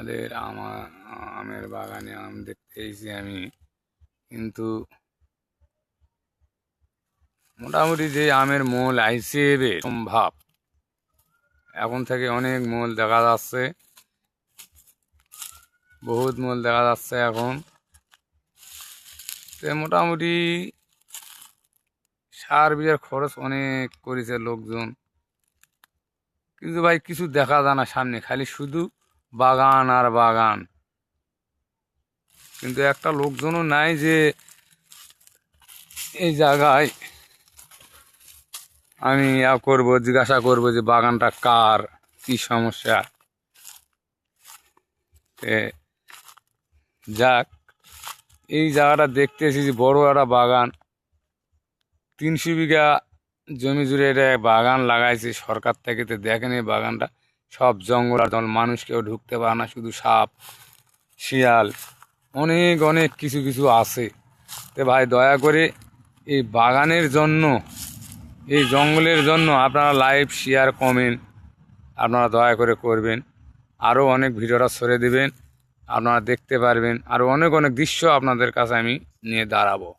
আমাদের আমের বাগানে আম দেখতে এসেছি আমি, কিন্তু মোটামুটি যে আমের মোল হিসেবে সম্ভব এখন থেকে অনেক মোল দেখা যাচ্ছে, বহুত মোল দেখা যাচ্ছে এখন। মোটামুটি সার বিয়ার খরচ অনেক করেছে লোকজন, কিন্তু ভাই কিছু দেখা যায় না সামনে, খালি শুধু বাগান আর বাগান। কিন্তু একটা লোকজনও নাই যে এই জায়গায় আমি করব, জিজ্ঞাসা করব যে বাগানটা কার, কি সমস্যা। যাক, এই জায়গাটা দেখতে এসেছি, বড় একটা বাগান, 300 বিঘা জমি জুড়ে এটা বাগান লাগাইছে সরকার থেকে। তো দেখেন এই বাগানটা সব জঙ্গল আর জঙ্গল, মানুষ কেউ ঢুকতে পারে না, শুধু সাপ শিয়াল অনেক অনেক কিছু কিছু আছে। তো ভাই দয়া করে এই বাগানের জন্য, এই জঙ্গলের জন্য আপনারা লাইভ শেয়ার কমেন্ট আপনারা দয়া করে করবেন। আরও অনেক ভিডিওটা ছড়ে দেবেন, আপনারা দেখতে পারবেন। আরও অনেক অনেক দৃশ্য আপনাদের কাছে আমি নিয়ে দাঁড়াবো।